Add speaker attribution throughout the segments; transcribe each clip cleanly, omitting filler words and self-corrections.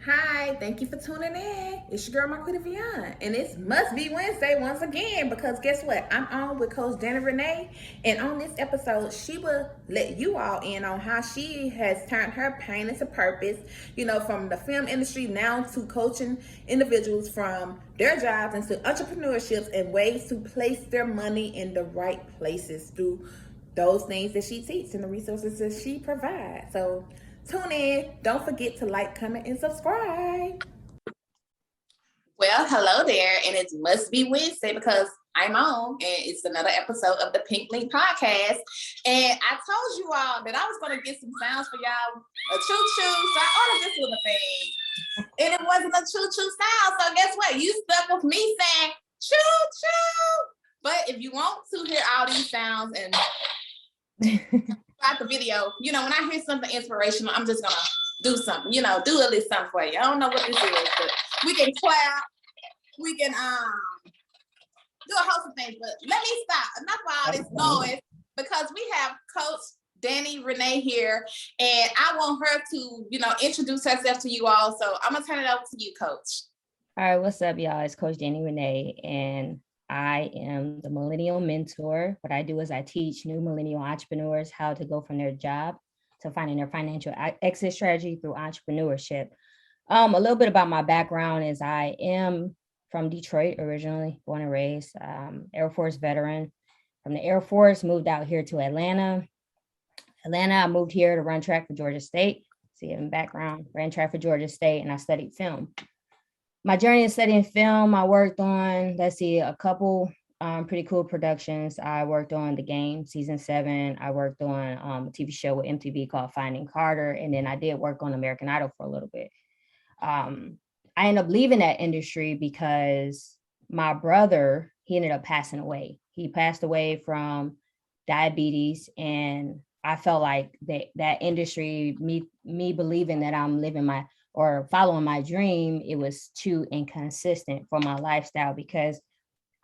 Speaker 1: Hi, thank you for tuning in. It's your girl Marquita Vian, and it must be Wednesday once again because guess what? I'm on with Coach Dani Renee, and on this episode, she will let you all in on how she has turned her pain into purpose. From the film industry now to coaching individuals from their jobs into entrepreneurships and ways to place their money in the right places through those things that she teaches and the resources that she provides. So tune in. Don't forget to like, comment, and subscribe.
Speaker 2: Well, hello there, and it must be Wednesday because I'm on, and it's another episode of the Pink Link Podcast. And I told you all that I was going to get some sounds for y'all, a choo-choo, so I ordered this little thing, and it wasn't a choo-choo sound, so guess what? You stuck with me saying choo-choo. But if you want to hear all these sounds and about the video, when I hear something inspirational, I'm just going to do something, do a little something for you. I don't know what this is, but we can clap, we can do a host of things, but let me stop. Enough of all this noise because we have Coach Dani Renee here, and I want her to, introduce herself to you all. So I'm gonna turn it over to you, Coach.
Speaker 3: All right, what's up, y'all? It's Coach Dani Renee, and I am the millennial mentor. What I do is I teach new millennial entrepreneurs how to go from their job to finding their financial exit strategy through entrepreneurship. A little bit about my background is I am from Detroit originally, born and raised, Air Force veteran. From the Air Force, moved out here to Atlanta. I moved here to run track for Georgia State. See it in the background, ran track for Georgia State, and I studied film. My journey in studying film, I worked on, a couple pretty cool productions. I worked on The Game, season 7. I worked on a TV show with MTV called Finding Carter. And then I did work on American Idol for a little bit. I ended up leaving that industry because my brother, he ended up passing away. He passed away from diabetes, and I felt like that industry, me believing that I'm living or following my dream, it was too inconsistent for my lifestyle because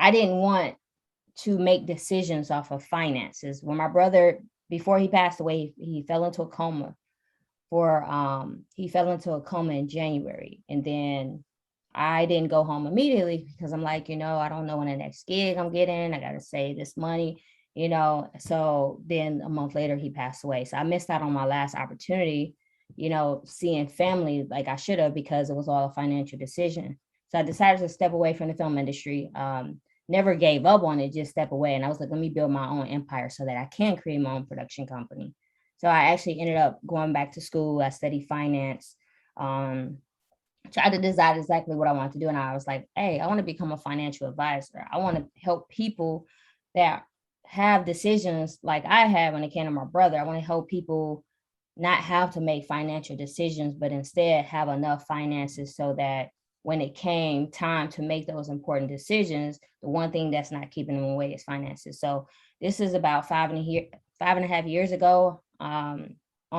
Speaker 3: I didn't want to make decisions off of finances. When my brother, before he passed away, he fell into a coma in January. And then I didn't go home immediately because I'm like, I don't know when the next gig I'm getting. I got to save this money, So then a month later, he passed away. So I missed out on my last opportunity, seeing family like I should have because it was all a financial decision. So I decided to step away from the film industry. Never gave up on it, just step away. And I was like, let me build my own empire so that I can create my own production company. So I actually ended up going back to school. I studied finance, tried to decide exactly what I wanted to do. And I was like, hey, I want to become a financial advisor. I want to help people that have decisions like I had when it came to my brother. I want to help people not have to make financial decisions, but instead have enough finances so that when it came time to make those important decisions, the one thing that's not keeping them away is finances. So this is about 5.5 years ago. On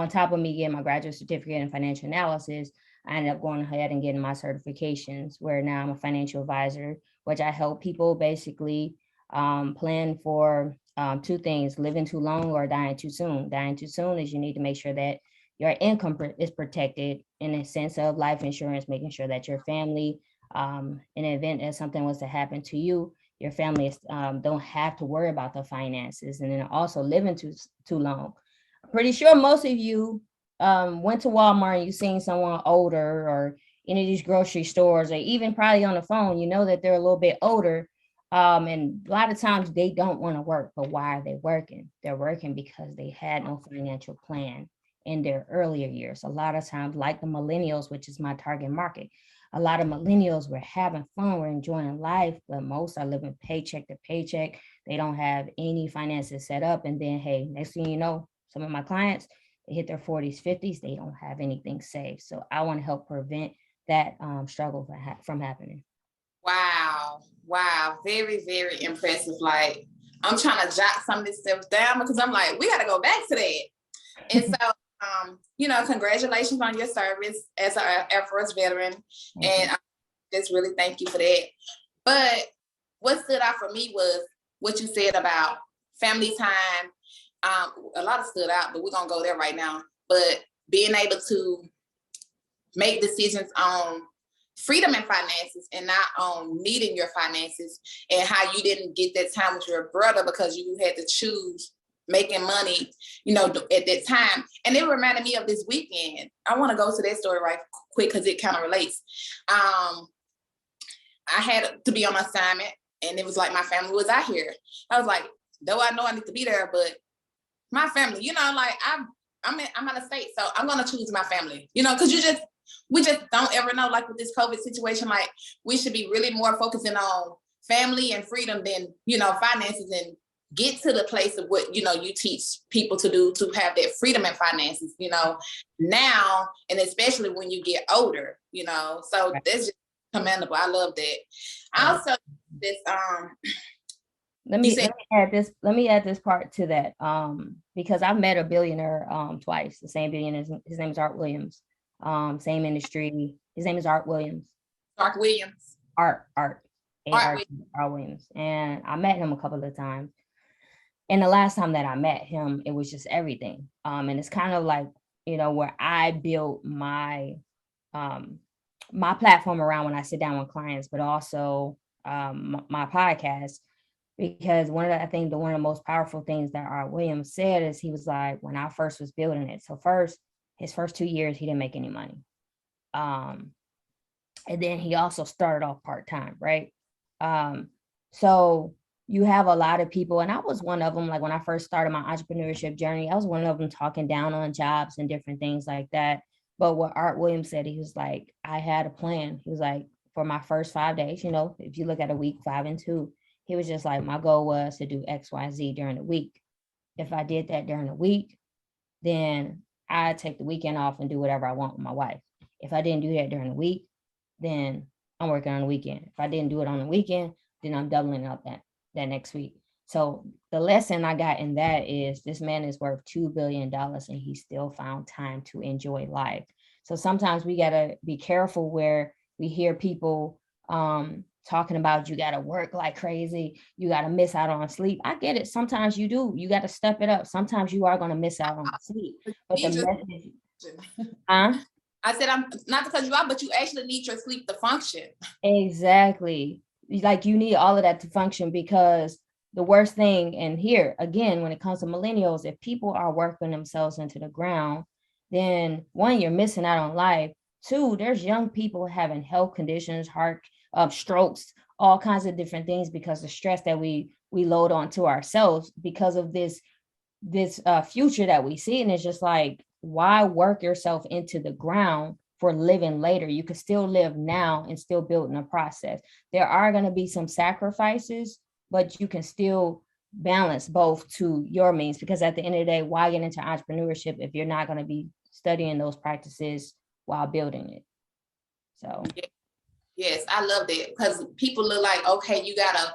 Speaker 3: top of me getting my graduate certificate in financial analysis, I ended up going ahead and getting my certifications, where now I'm a financial advisor, which I help people basically plan for 2 things: living too long or dying too soon. Dying too soon is you need to make sure that your income is protected in a sense of life insurance, making sure that your family, in the event that something was to happen to you, your family don't have to worry about the finances. And then also living too long. I'm pretty sure most of you went to Walmart and you've seen someone older, or any of these grocery stores, or even probably on the phone, that they're a little bit older. And a lot of times they don't want to work, but why are they working? They're working because they had no financial plan in their earlier years. A lot of times, like the millennials, which is my target market, a lot of millennials were having fun, we're enjoying life, but most are living paycheck to paycheck. They don't have any finances set up. And then, hey, next thing you know, some of my clients, they hit their 40s, 50s, they don't have anything saved. So I want to help prevent that struggle from happening.
Speaker 2: Wow. Very, very impressive. Like, I'm trying to jot some of this stuff down because I'm like, we got to go back to that. And so, congratulations on your service as an Air Force veteran. And just really thank you for that. But what stood out for me was what you said about family time. A lot of stood out, but we're going to go there right now. But being able to make decisions on freedom and finances and not on needing your finances, and how you didn't get that time with your brother because you had to choose making money, at that time. And it reminded me of this weekend. I want to go to that story right quick because it kind of relates. I had to be on assignment, and it was like my family was out here. I was like, though I know I need to be there, but my family, like I'm out of state, so I'm gonna choose my family, because we just don't ever know, like with this COVID situation, like we should be really more focusing on family and freedom than, finances, and get to the place of what, you teach people to do, to have that freedom and finances, now, and especially when you get older, so
Speaker 3: Right.
Speaker 2: that's just commendable. I love that. I also, this,
Speaker 3: Let me add this part to that. Because I've met a billionaire twice, the same billionaire. His name is Art Williams. Same industry. His name is Art Williams.
Speaker 2: Art Williams.
Speaker 3: Art Williams. And I met him a couple of times. And the last time that I met him, it was just everything. And it's kind of like, where I built my my platform around when I sit down with clients, but also my podcast. Because one of the most powerful things that Art Williams said is, he was like, when I first was building it, so his first 2 years, he didn't make any money. And then he also started off part-time, right? So you have a lot of people, and I was one of them. Like when I first started my entrepreneurship journey, I was one of them talking down on jobs and different things like that. But what Art Williams said, he was like, I had a plan. He was like, for my first 5 days, if you look at a week 5 and 2, he was just like, my goal was to do X, Y, Z during the week. If I did that during the week, then I'd take the weekend off and do whatever I want with my wife. If I didn't do that during the week, then I'm working on the weekend. If I didn't do it on the weekend, then I'm doubling up that next week. So the lesson I got in that is, this man is worth $2 billion and he still found time to enjoy life. So sometimes we got to be careful where we hear people talking about, you got to work like crazy, you got to miss out on sleep. I get it. Sometimes you do. You got to step it up. Sometimes you are going to miss out on sleep. But the message,
Speaker 2: I said, I'm not to cut you out, but you actually need your sleep to function.
Speaker 3: Exactly. Like you need all of that to function, because the worst thing, and here again, when it comes to millennials, if people are working themselves into the ground, then 1, you're missing out on life. 2, there's young people having health conditions, heart strokes, all kinds of different things, because the stress that we load onto ourselves because of this future that we see. And it's just like, why work yourself into the ground for living later? You could still live now and still build in a process. There are going to be some sacrifices, but you can still balance both to your means, because at the end of the day, why get into entrepreneurship if you're not going to be studying those practices while building it? So
Speaker 2: yes, I love that, because people look like, okay, you gotta,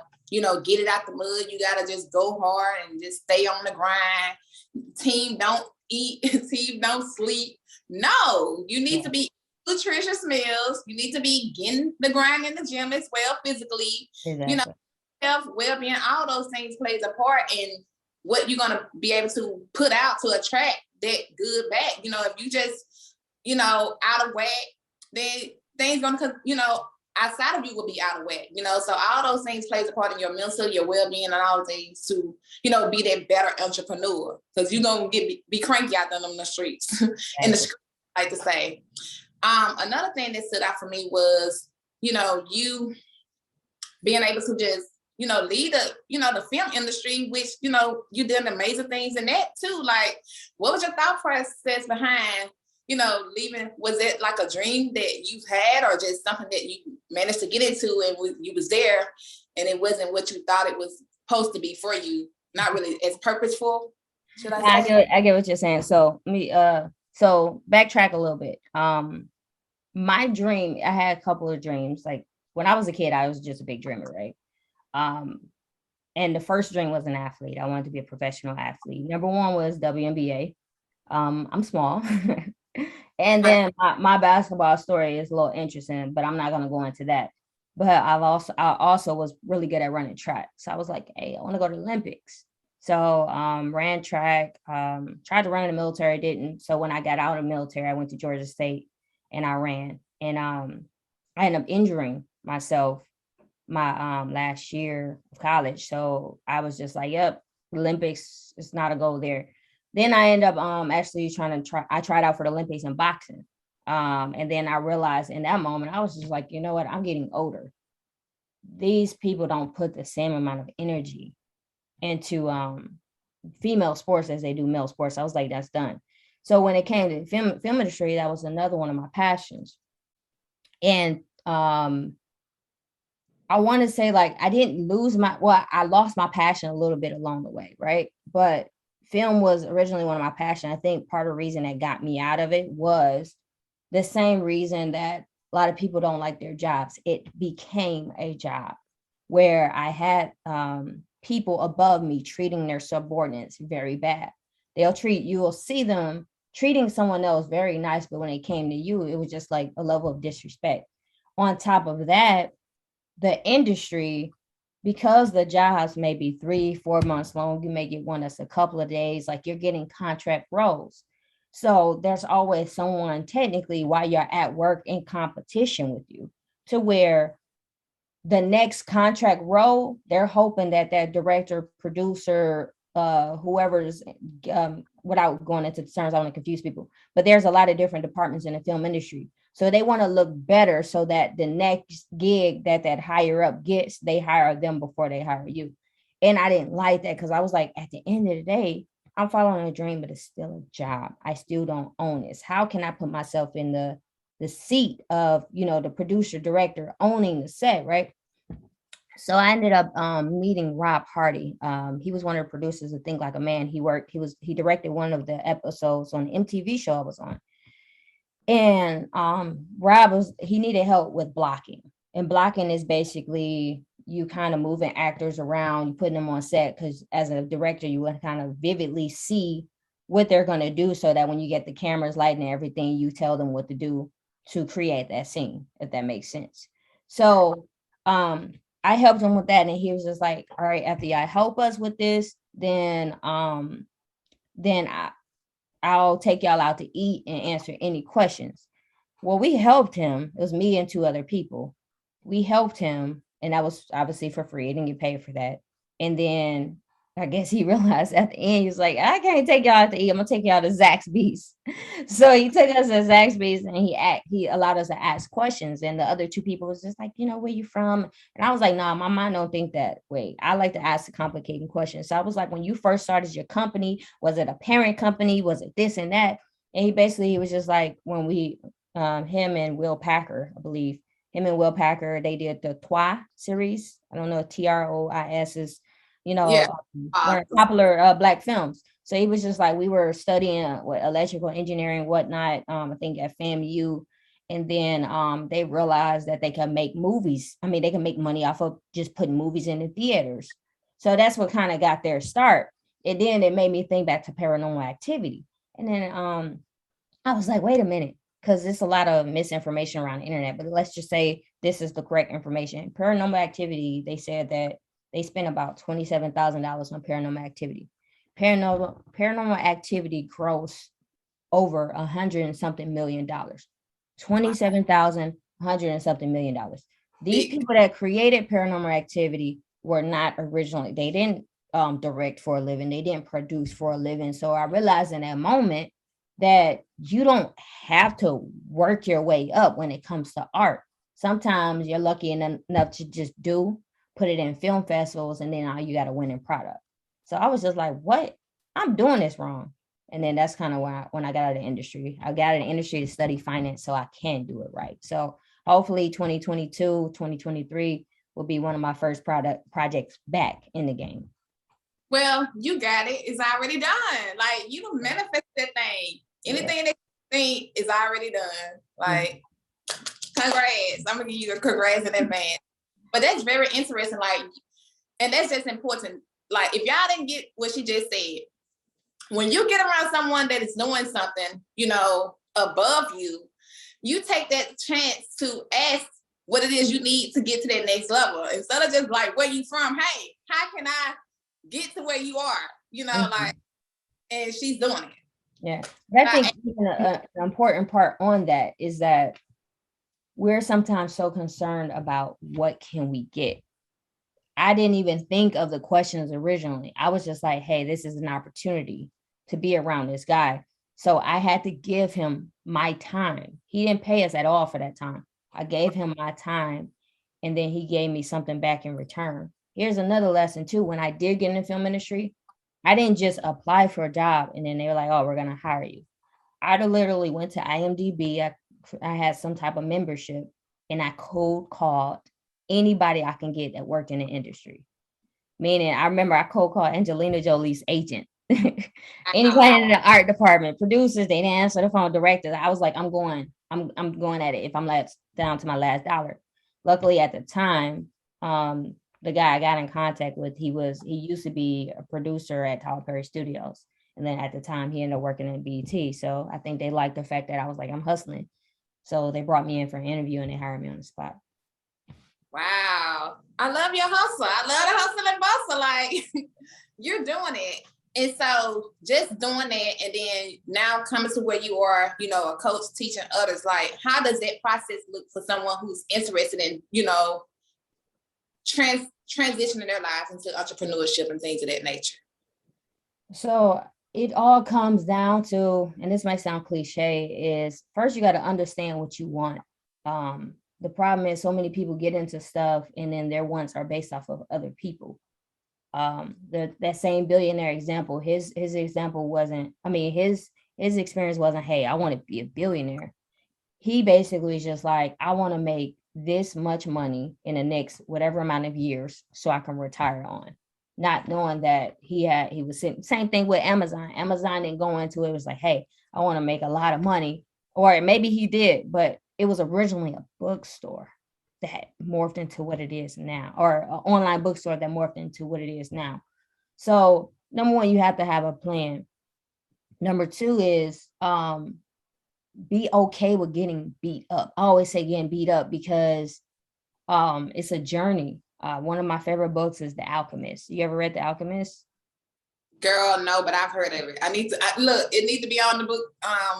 Speaker 2: get it out the mud. You gotta just go hard and just stay on the grind. Team don't eat, team don't sleep. No, you need to be nutritious meals. You need to be getting the grind in the gym as well, physically.
Speaker 3: exactly.
Speaker 2: Health, well-being, all those things plays a part in what you're gonna be able to put out to attract that good back. If you just, out of whack, then things gonna, outside of you will be out of whack, so all those things plays a part in your mental, your well-being, and all things to, be that better entrepreneur, because you're gonna be cranky out there on the streets. In the streets, I like to say. Another thing that stood out for me was, you being able to just, lead the film industry, which, you did amazing things in that too. Like, what was your thought process behind, leaving? Was it like a dream that you've had, or just something that you managed to get into and you was there and it wasn't what you thought it was supposed to be for you? Not really as purposeful, should I say?
Speaker 3: I get what you're saying. So so backtrack a little bit. My dream, I had a couple of dreams. Like when I was a kid, I was just a big dreamer, right? And the first dream was an athlete. I wanted to be a professional athlete. Number 1 was WNBA. I'm small. And then my basketball story is a little interesting, but I'm not going to go into that. But I also was really good at running track. So I was like, hey, I want to go to the Olympics. So ran track, tried to run in the military, didn't. So when I got out of the military, I went to Georgia State and I ran. And I ended up injuring myself my last year of college. So I was just like, yep, Olympics is not a goal there. Then I ended up actually I tried out for the Olympics in boxing. And then I realized in that moment, I was just like, you know what, I'm getting older. These people don't put the same amount of energy into female sports as they do male sports. I was like, that's done. So when it came to film industry, that was another one of my passions. And I want to say, like, I didn't lose I lost my passion a little bit along the way, right? But film was originally one of my passions. I think part of the reason that got me out of it was the same reason that a lot of people don't like their jobs. It became a job where I had people above me treating their subordinates very bad. You will see them treating someone else very nice, but when it came to you, it was just like a level of disrespect. On top of that, the industry, because the jobs may be 3-4 months long, you may get one that's a couple of days, like you're getting contract roles. So there's always someone technically while you're at work in competition with you, to where the next contract role, they're hoping that that director, producer, whoever's, without going into the terms, I want to confuse people, but there's a lot of different departments in the film industry. So they want to look better so that the next gig that higher up gets, they hire them before they hire you. And I didn't like that, because I was like, at the end of the day, I'm following a dream, but it's still a job. I still don't own this. How can I put myself in the seat of, the producer, director, owning the set, right? So I ended up meeting Rob Hardy. He was one of the producers of Think Like a Man. He directed one of the episodes on the MTV show I was on. And he needed help with blocking. And blocking is basically you kind of moving actors around, you putting them on set, because as a director, you would kind of vividly see what they're going to do, so that when you get the cameras, lighting, and everything, you tell them what to do to create that scene, if that makes sense. So I helped him with that, and he was just like, all right, after y'all help us with this, then I'll take y'all out to eat and answer any questions. Well, we helped him. It was me and 2 other people. We helped him, and that was obviously for free. He didn't get paid for that. And then I guess he realized at the end, he was like, I can't take y'all out to eat. I'm gonna take y'all to Zaxby's. So he took us to Zaxby's, and he allowed us to ask questions. And the other 2 people was just like, where you from? And I was like, nah, my mind don't think that way. I like to ask the complicated questions. So I was like, when you first started your company, was it a parent company? Was it this and that? And he was just like, when we, him and Will Packer, I believe, they did the TWI series. I don't know, TROIS is, one of the popular Black films. So he was just like, we were studying electrical engineering, whatnot, I think at FAMU. And then they realized that they can make movies. I mean, they can make money off of just putting movies in the theaters. So that's what kind of got their start. And then it made me think back to Paranormal Activity. And then I was like, wait a minute, because there's a lot of misinformation around the internet, but let's just say this is the correct information. Paranormal Activity, they said that they spent about $27,000 on Paranormal Activity. Paranormal Activity grossed over $100 and something million. 27,000, $100 and something million. These people that created Paranormal Activity were not originally, they didn't direct for a living, they didn't produce for a living. So I realized in that moment that you don't have to work your way up when it comes to art. Sometimes you're lucky enough to just put it in film festivals, and then now you got a winning product. So I was just like, what? I'm doing this wrong. And then that's kind of when I got out of the industry. I got out of the industry to study finance so I can do it right. So hopefully 2022, 2023 will be one of my first projects back in the game.
Speaker 2: Well, you got it. It's already done. Like, you manifest that thing. Anything that you think is already done. Like, congrats. I'm going to give you a congrats in advance. But that's very interesting. Like, and that's just important. Like, if y'all didn't get what she just said, when you get around someone that is doing something, above you, you take that chance to ask what it is you need to get to that next level. Instead of just like, where you from? Hey, how can I get to where you are? Like, and she's doing it.
Speaker 3: Yeah. But I think even an important part on that is that we're sometimes so concerned about what can we get. I didn't even think of the questions originally. I was just like, hey, this is an opportunity to be around this guy. So I had to give him my time. He didn't pay us at all for that time. I gave him my time, and then he gave me something back in return. Here's another lesson too. When I did get in the film industry, I didn't just apply for a job and then they were like, oh, we're going to hire you. I literally went to IMDb. I had some type of membership, and I cold called anybody I can get that worked in the industry. Meaning, I remember I cold called Angelina Jolie's agent. Anybody in the art department, producers, they didn't answer the phone. Directors, I was like, I'm going at it if I'm down to my last dollar. Luckily, at the time, the guy I got in contact with, he used to be a producer at Tyler Perry Studios. And then at the time, he ended up working in BET. So I think they liked the fact that I was like, I'm hustling. So they brought me in for an interview and they hired me on the spot.
Speaker 2: Wow. I love your hustle. I love the hustle and bustle. Like, you're doing it. And so just doing that, and then now coming to where you are, you know, a coach teaching others, like, how does that process look for someone who's interested in, you know, transitioning their lives into entrepreneurship and things of that nature?
Speaker 3: So it all comes down to, and this might sound cliche, is first you got to understand what you want. The problem is so many people get into stuff and then their wants are based off of other people. That same billionaire example, his example wasn't, I mean, his experience wasn't, hey, I want to be a billionaire. He basically is just like, I want to make this much money in the next whatever amount of years so I can retire on. Not knowing that he was same thing with Amazon. Amazon didn't go into it. It was like, hey, I want to make a lot of money. Or maybe he did, but it was originally a bookstore that morphed into what it is now, or an online bookstore that morphed into what it is now. So number one, you have to have a plan. Number two is be okay with getting beat up. I always say getting beat up because it's a journey. One of my favorite books is The Alchemist. You ever read The Alchemist?
Speaker 2: Girl, no, but I've heard of it. Look, it needs to be on the book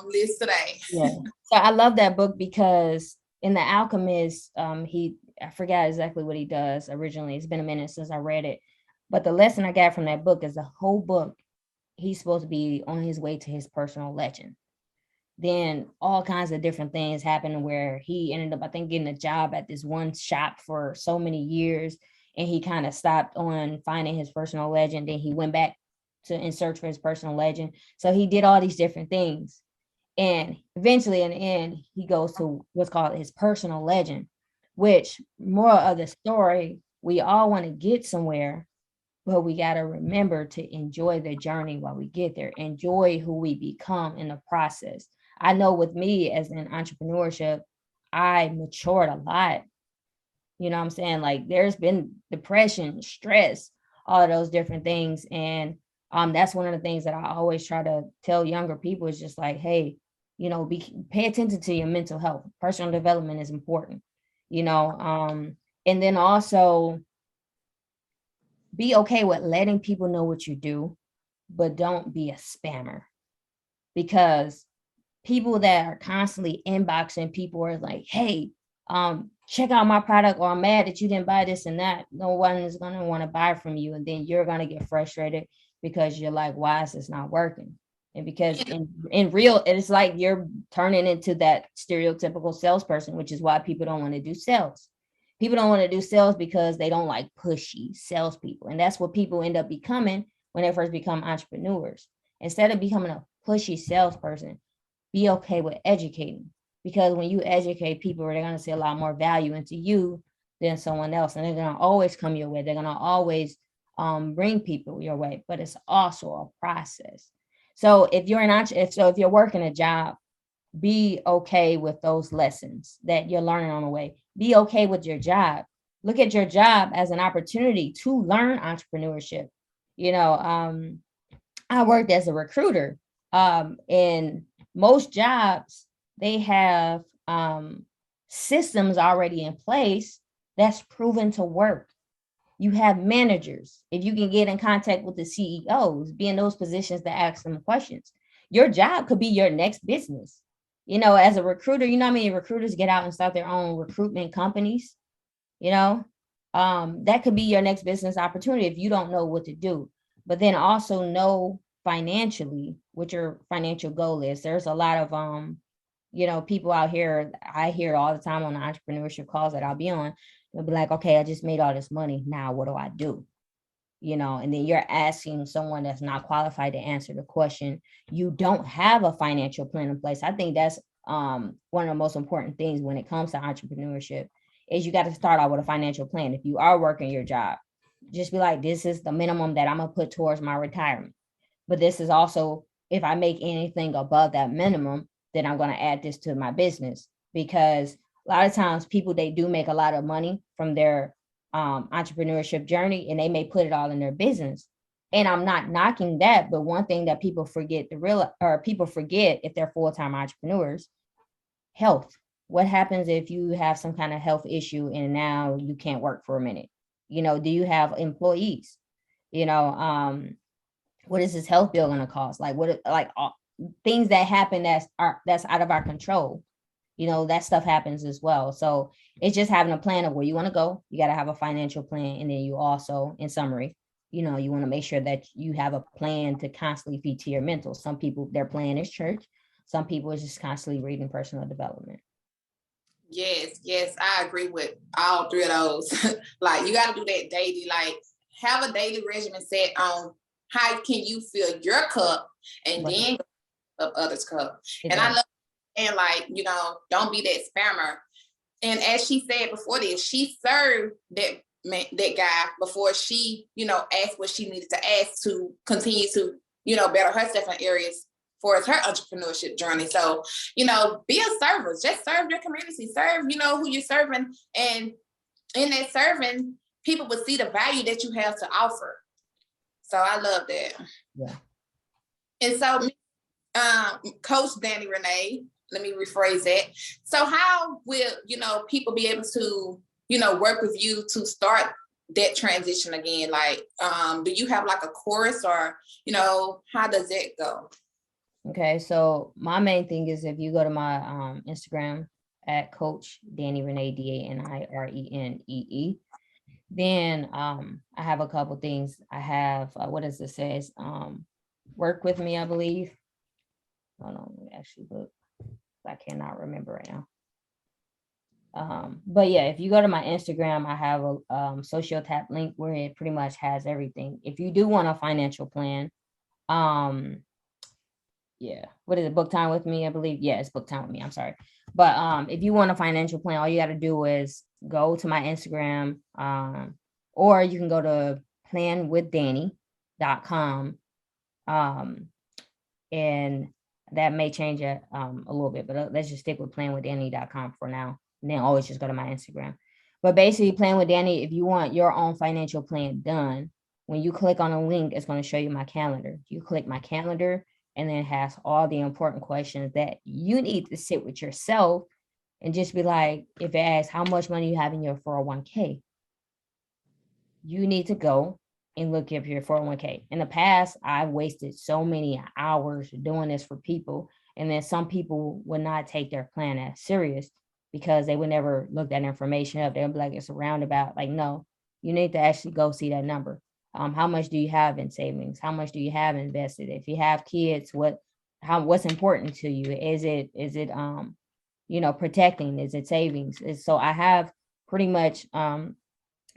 Speaker 2: list today.
Speaker 3: Yeah. So I love that book because in The Alchemist, I forgot exactly what he does originally. It's been a minute since I read it. But the lesson I got from that book is the whole book, he's supposed to be on his way to his personal legend. Then all kinds of different things happened where he ended up, I think, getting a job at this one shop for so many years. And he kind of stopped on finding his personal legend. Then he went back in search for his personal legend. So he did all these different things. And eventually in the end, he goes to what's called his personal legend, which moral of the story, we all want to get somewhere, but we got to remember to enjoy the journey while we get there, enjoy who we become in the process. I know with me as an entrepreneurship, I matured a lot. You know what I'm saying? Like there's been depression, stress, all of those different things. And that's one of the things that I always try to tell younger people is just like, hey, you know, pay attention to your mental health. Personal development is important, you know, and then also be okay with letting people know what you do, but don't be a spammer, because people that are constantly inboxing people are like, hey, check out my product, or I'm mad that you didn't buy this and that. No one is going to want to buy from you. And then you're going to get frustrated because you're like, why is this not working? And because in real, it's like you're turning into that stereotypical salesperson, which is why people don't want to do sales. People don't want to do sales because they don't like pushy salespeople. And that's what people end up becoming when they first become entrepreneurs. Instead of becoming a pushy salesperson, be okay with educating. Because when you educate people, they're going to see a lot more value into you than someone else. And they're going to always come your way. They're going to always bring people your way. But it's also a process. So if you're working a job, be okay with those lessons that you're learning on the way. Be okay with your job. Look at your job as an opportunity to learn entrepreneurship. You know, I worked as a recruiter, and most jobs, they have systems already in place that's proven to work. You have managers. If you can get in contact with the CEOs, be in those positions to ask them questions. your job could be your next business. You know, as a recruiter, you know how many recruiters get out and start their own recruitment companies, you know? That could be your next business opportunity if you don't know what to do. But then also know financially what your financial goal is. There's a lot of you know, people out here, I hear it all the time on the entrepreneurship calls that I'll be on. They'll be like, okay, I just made all this money. Now what do I do? You know, and then you're asking someone that's not qualified to answer the question. You don't have a financial plan in place. I think that's one of the most important things when it comes to entrepreneurship is you got to start out with a financial plan. If you are working your job, just be like, this is the minimum that I'm gonna put towards my retirement. But this is also, if I make anything above that minimum, then I'm going to add this to my business. Because a lot of times people, they do make a lot of money from their entrepreneurship journey, and they may put it all in their business. And I'm not knocking that, but one thing that people forget people forget if they're full-time entrepreneurs, health. What happens if you have some kind of health issue and now you can't work for a minute? You know, do you have employees? You know, what is this health bill going to cost? Like what, like things that happen that's out of our control. You know, that stuff happens as well. So it's just having a plan of where you want to go. You got to have a financial plan. And then you also, in summary, you know, you want to make sure that you have a plan to constantly feed to your mental. Some people, their plan is church. Some people is just constantly reading personal development.
Speaker 2: Yes, I agree with all three of those. Like you got to do that daily, like have a daily regimen set on how can you fill your cup and
Speaker 3: Right.
Speaker 2: then of others' cup.
Speaker 3: Exactly.
Speaker 2: And I love, and like, you know, don't be that spammer. And as she said before this, she served that guy before she, you know, asked what she needed to ask to continue to, you know, better herself in areas for her entrepreneurship journey. So, you know, be a server, just serve your community, serve, you know, who you're serving. And in that serving, people will see the value that you have to offer. So I love that.
Speaker 3: Yeah.
Speaker 2: And so, Coach Dani Renee, let me rephrase that. So how will, you know, people be able to, you know, work with you to start that transition again? Like, do you have like a course or, you know, how does that go?
Speaker 3: Okay, so my main thing is if you go to my Instagram at Coach Dani Renee, DaniRenee, then I have a couple things. I have what does it says? Work with me, I believe. Hold on, let me actually look. I cannot remember right now. But yeah, if you go to my Instagram, I have a social tap link where it pretty much has everything. If you do want a financial plan, yeah, what is it, book time with me, I believe? Yeah, it's book time with me, I'm sorry. But if you want a financial plan, all you got to do is go to my Instagram, or you can go to planwithdani.com, and that may change it a little bit, but let's just stick with planwithdani.com for now, and then always just go to my Instagram. But basically, Plan with Dani, if you want your own financial plan done, when you click on a link, it's going to show you my calendar. You click my calendar, and then it has all the important questions that you need to sit with yourself and just be like, if it asks how much money you have in your 401k, you need to go and look up your 401k. In the past, I wasted so many hours doing this for people. And then some people would not take their plan as serious because they would never look that information up. They'll be like, it's a roundabout. Like, no, you need to actually go see that number. How much do you have in savings? How much do you have invested? If you have kids, what's important to you? Is it you know, protecting? Is it savings? So I have pretty much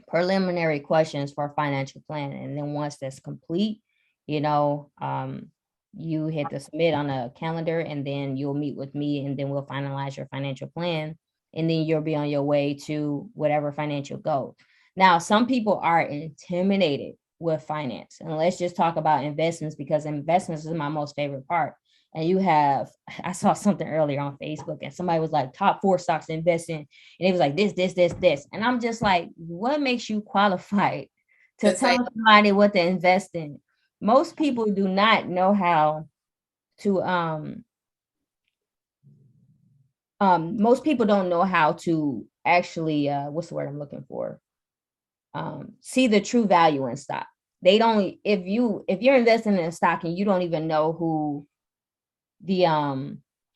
Speaker 3: preliminary questions for a financial plan. And then once that's complete, you know, you hit the submit on a calendar, and then you'll meet with me, and then we'll finalize your financial plan. And then you'll be on your way to whatever financial goal. Now, some people are intimidated with finance. And let's just talk about investments, because investments is my most favorite part. And you have, I saw something earlier on Facebook, and somebody was like, top 4 stocks to invest in. And it was like this. And I'm just like, what makes you qualified to tell somebody what to invest in? Most people do not know how to, most people don't know how to actually, what's the word I'm looking for? See the true value in stock. They don't, if you're investing in a stock and you don't even know who the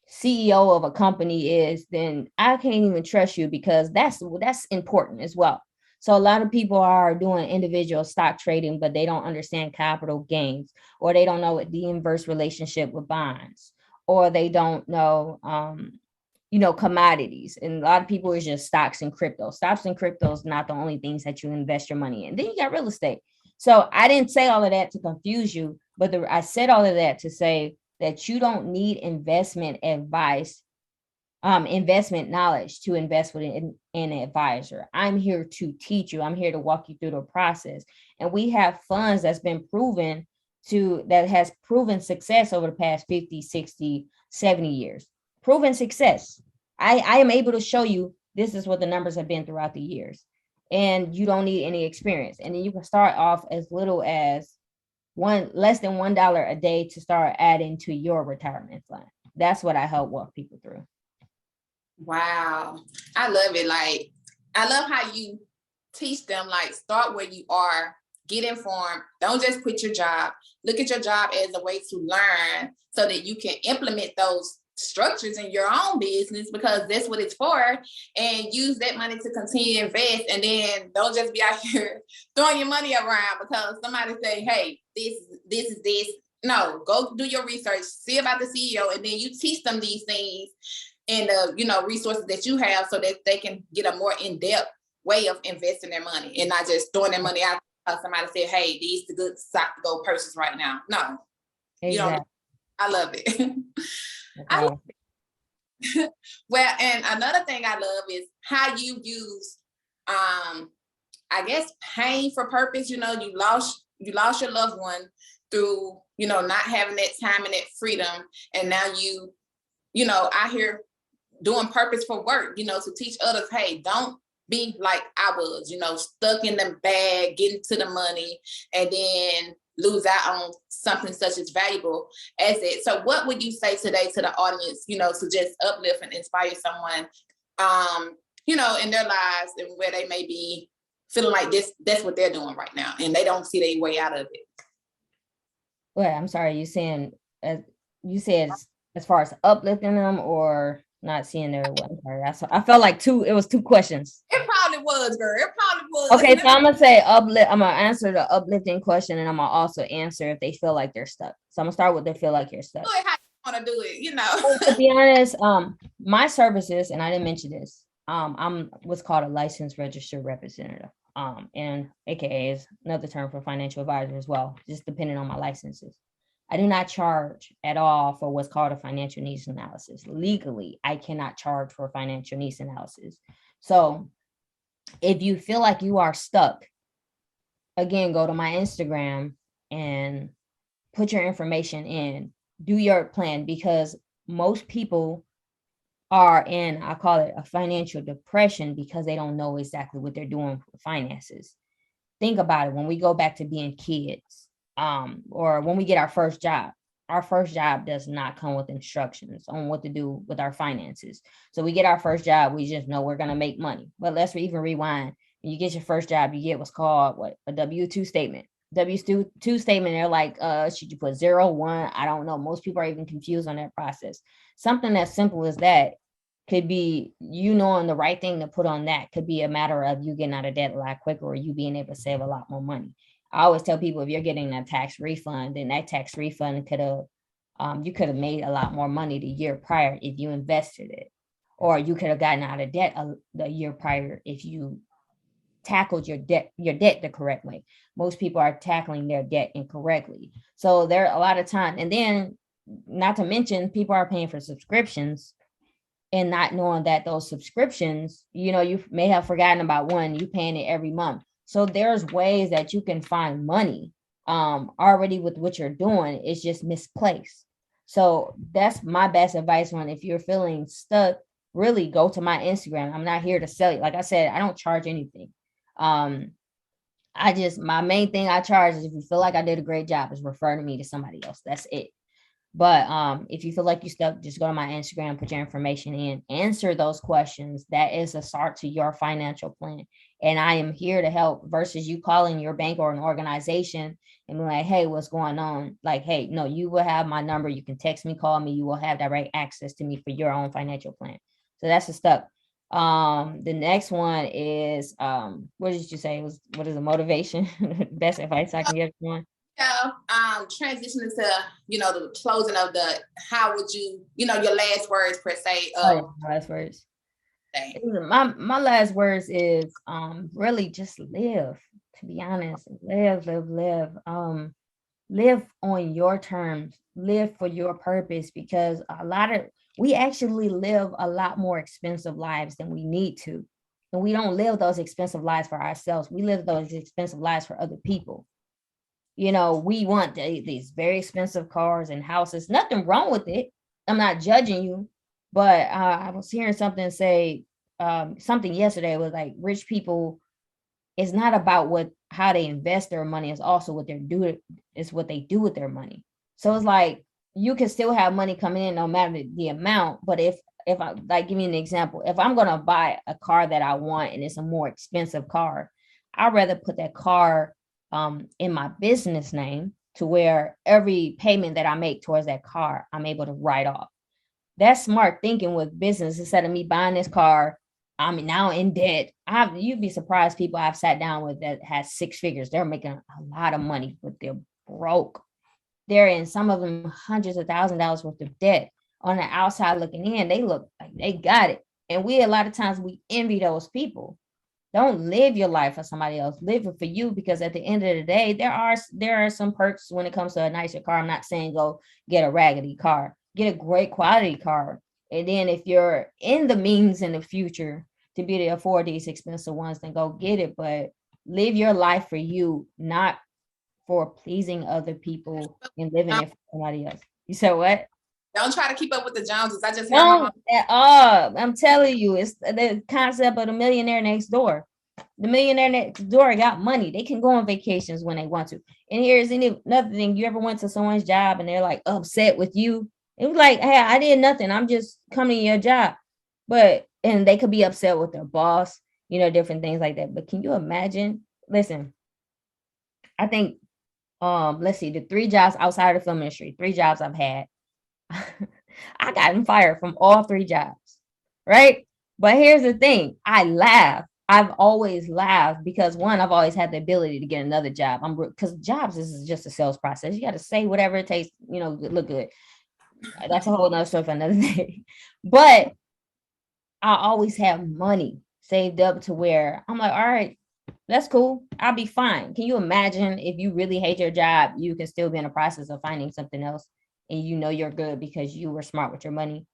Speaker 3: CEO of a company is, then I can't even trust you, because that's important as well. So a lot of people are doing individual stock trading, but they don't understand capital gains, or they don't know what the inverse relationship with bonds, or they don't know commodities. And a lot of people is just stocks and crypto. Stocks and crypto is not the only things that you invest your money in. Then you got real estate. So I didn't say all of that to confuse you, but I said all of that to say that you don't need investment advice, investment knowledge to invest with an advisor. I'm here to teach you. I'm here to walk you through the process. And we have funds that has proven success over the past 50, 60, 70 years. Proven success. I am able to show you this is what the numbers have been throughout the years. And you don't need any experience. And then you can start off as little as less than $1 a day to start adding to your retirement fund. That's what I help walk people through.
Speaker 2: Wow. I love it. Like, I love how you teach them, like, start where you are, get informed. Don't just quit your job. Look at your job as a way to learn so that you can implement those structures in your own business, because that's what it's for, and use that money to continue to invest. And then don't just be out here throwing your money around because somebody say, hey, this is this. No, go do your research, see about the CEO, and then you teach them these things and resources that you have so that they can get a more in-depth way of investing their money and not just throwing their money out because somebody said, hey, these the good stock to go purchase right now. No, exactly. You don't. I love it. Okay. Well, and another thing I love is how you use, I guess, pain for purpose. You lost your loved one through, not having that time and that freedom. And now out here doing purpose for work, to teach others, hey, don't be like I was, stuck in the bag, getting to the money, and then lose out on something such as valuable as it. So what would you say today to the audience, to just uplift and inspire someone, in their lives and where they may be feeling like that's what they're doing right now and they don't see their way out of it?
Speaker 3: Well, I'm sorry, you said as far as uplifting them or not seeing their way. I felt like it was two questions.
Speaker 2: It probably was, girl. It probably was.
Speaker 3: Okay, so I'm gonna say uplift. I'm gonna answer the uplifting question, and I'm gonna also answer if they feel like they're stuck. So I'm gonna start with they feel like you're stuck.
Speaker 2: Do it how you want to do it,
Speaker 3: To be honest, my services, and I didn't mention this, I'm what's called a licensed registered representative. And AKA is another term for financial advisor as well, just depending on my licenses. I do not charge at all for what's called a financial needs analysis. Legally, I cannot charge for financial needs analysis. So if you feel like you are stuck, again, go to my Instagram and put your information in, do your plan, because most people are in, I call it a financial depression because they don't know exactly what they're doing with finances. Think about it. When we go back to being kids, or when we get our first job does not come with instructions on what to do with our finances. So we get our first job, we just know we're going to make money. But let's even rewind. When you get your first job, you get what's called a W-2 statement. W-2 statement, they're like, should you put 0, 1? I don't know. Most people are even confused on that process. Something as simple as that could be, knowing the right thing to put on that could be a matter of you getting out of debt a lot quicker or you being able to save a lot more money. I always tell people, if you're getting a tax refund, then that tax refund you could have made a lot more money the year prior if you invested it, or you could have gotten out of debt the year prior if you tackled your debt the correct way. Most people are tackling their debt incorrectly. So there are a lot of time, and then not to mention people are paying for subscriptions and not knowing that those subscriptions, you may have forgotten about one, you paying it every month. So there's ways that you can find money already with what you're doing. It's just misplaced. So that's my best advice on if you're feeling stuck, really go to my Instagram. I'm not here to sell you. Like I said, I don't charge anything. My main thing I charge is if you feel like I did a great job is refer to me to somebody else. That's it. But if you feel like you stuck, just go to my Instagram, put your information in, answer those questions. That is a start to your financial plan. And I am here to help versus you calling your bank or an organization and be like, hey, what's going on? Like, hey, no, you will have my number. You can text me, call me. You will have direct access to me for your own financial plan. So that's a step. The next one is what did you say? It was what is the motivation? Best advice I can give someone.
Speaker 2: Yeah, transitioning to, the closing of how would you, your last words per se.
Speaker 3: My last words. My last words is really just live, to be honest. Live. Live on your terms, live for your purpose, because we actually live a lot more expensive lives than we need to. And we don't live those expensive lives for ourselves. We live those expensive lives for other people. We want these very expensive cars and houses. Nothing wrong with it. I'm not judging you, but I was hearing something say something yesterday. It was like rich people, it's not about how they invest their money. It's also what they do with their money. So it's like you can still have money coming in no matter the amount. But if I like, give me an example, if I'm gonna buy a car that I want and it's a more expensive car, I'd rather put that car in my business name to where every payment that I make towards that car, I'm able to write off. That's smart thinking with business. Instead of me buying this car, I'm now in debt. You'd be surprised people I've sat down with that has 6 figures. They're making a lot of money, but they're broke. They're in, some of them, hundreds of $1,000s worth of debt. On the outside looking in, they look like they got it. And a lot of times we envy those people. Don't live your life for somebody else. Live it for you, because at the end of the day, there are some perks when it comes to a nicer car. I'm not saying go get a raggedy car. Get a great quality car. And then if you're in the means in the future to be able to afford these expensive ones, then go get it. But live your life for you, not for pleasing other people and living it for somebody else. You said what?
Speaker 2: Don't try to keep up with the Joneses. I just heard
Speaker 3: Don't at all. I'm telling you, it's the concept of the millionaire next door. The millionaire next door got money. They can go on vacations when they want to. And here's another thing. You ever went to someone's job and they're like upset with you? It was like, hey, I did nothing. I'm just coming to your job. And they could be upset with their boss, different things like that. But can you imagine? Listen, I think, let's see, the 3 jobs outside of the film industry, 3 jobs I've had. I gotten fired from all 3 jobs, right? But here's the thing. I laugh. I've always laughed because, one, I've always had the ability to get another job. Because jobs is just a sales process. You got to say whatever it takes, look good. That's a whole nother story for another day. But I always have money saved up to where I'm like, all right, that's cool. I'll be fine. Can you imagine if you really hate your job, you can still be in the process of finding something else and you're good because you were smart with your money.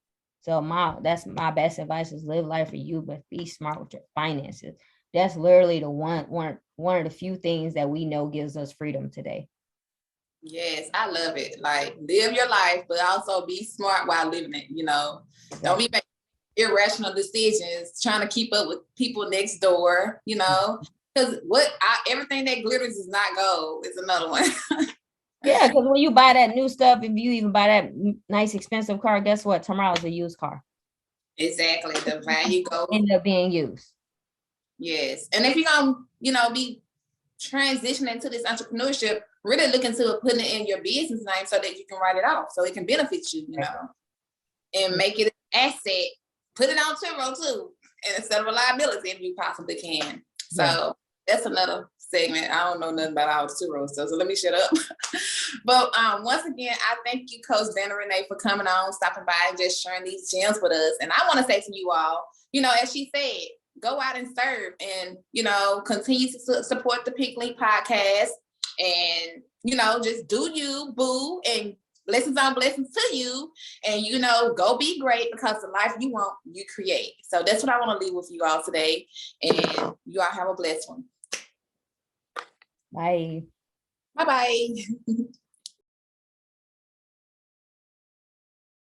Speaker 3: So that's my best advice is live life for you, but be smart with your finances. That's literally the one of the few things that we know gives us freedom today.
Speaker 2: Yes, I love it. Like, live your life, but also be smart while living it. Don't be making irrational decisions, trying to keep up with people next door. Because everything that glitters is not gold. Is another one.
Speaker 3: Yeah, because when you buy that new stuff, if you even buy that nice expensive car, guess what? Tomorrow's a used car.
Speaker 2: Exactly, the value goes
Speaker 3: end up being used.
Speaker 2: Yes, and if you're gonna, be transitioning to this entrepreneurship, really look into putting it in your business name so that you can write it off, so it can benefit you, and make it an asset. Put it on Turo too, instead of a liability if you possibly can. So that's another segment. I don't know nothing about all the Turo stuff, so let me shut up. But once again, I thank you, Coach Dani Renee, for coming on, stopping by, and just sharing these gems with us. And I want to say to you all, as she said, go out and serve, and continue to support the Pink Link podcast, and just do you, boo, and blessings on blessings to you, and go be great, because the life you want, you create. So that's what I want to leave with you all today, and you all have a blessed one.
Speaker 3: Bye.
Speaker 2: Bye.